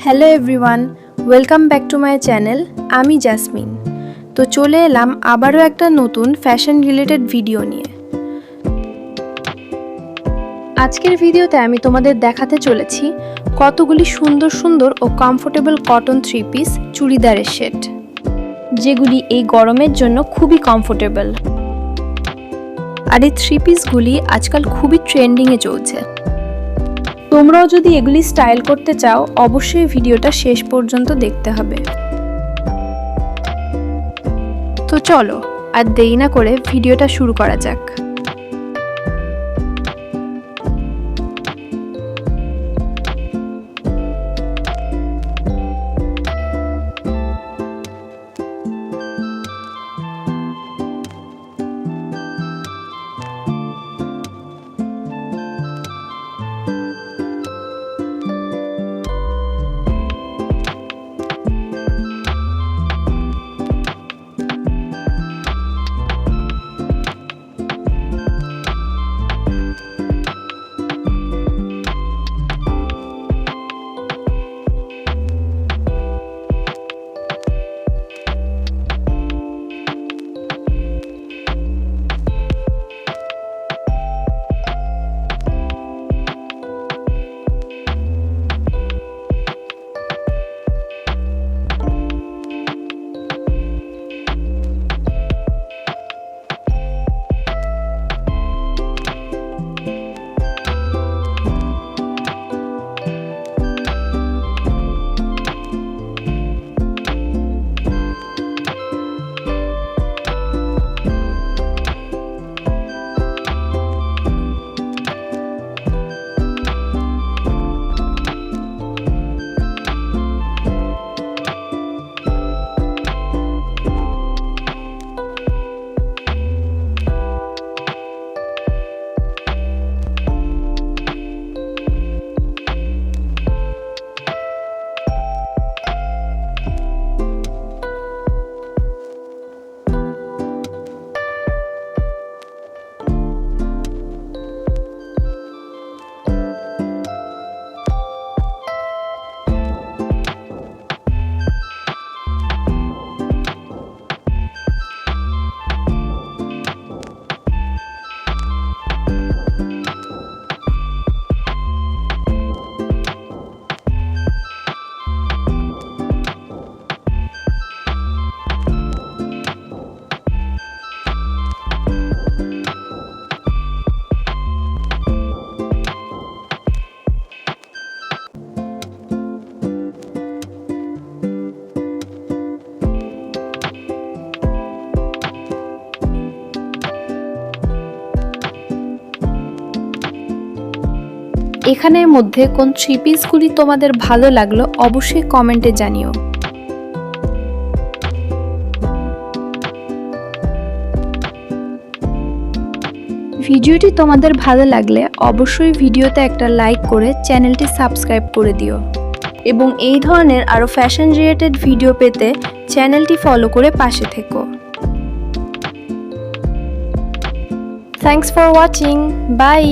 Hello everyone, welcome back to my channel. আমি jasmine. তো চলে এলাম আবারও একটা নতুন ফ্যাশন রিলেটেড ভিডিও নিয়ে। আজকের ভিডিওতে আমি তোমাদের দেখাতে চলেছি কতগুলি সুন্দর সুন্দর ও কমফোর্টেবল কটন থ্রি পিস চুড়িদারের সেট, যেগুলি এই গরমের জন্য খুবই কমফোর্টেবল। আর এই থ্রি পিসগুলি আজকাল খুবই ট্রেন্ডিংয়ে চলছে। তোমরাও যদি এগুলি স্টাইল করতে চাও, অবশ্যই ভিডিওটা শেষ পর্যন্ত দেখতে হবে। তো চলো আর দেরি না করে ভিডিওটা শুরু করা যাক। এখানের মধ্যে কোন থ্রি পিসগুলি তোমাদের ভালো লাগলো অবশ্যই কমেন্টে জানিও। ভিডিওটি তোমাদের ভালো লাগলে অবশ্যই ভিডিওতে একটা লাইক করে চ্যানেলটি সাবস্ক্রাইব করে দিও, এবং এই ধরনের আরও ফ্যাশন রিলেটেড ভিডিও পেতে চ্যানেলটি ফলো করে পাশে থেকো। Thanks for watching, by.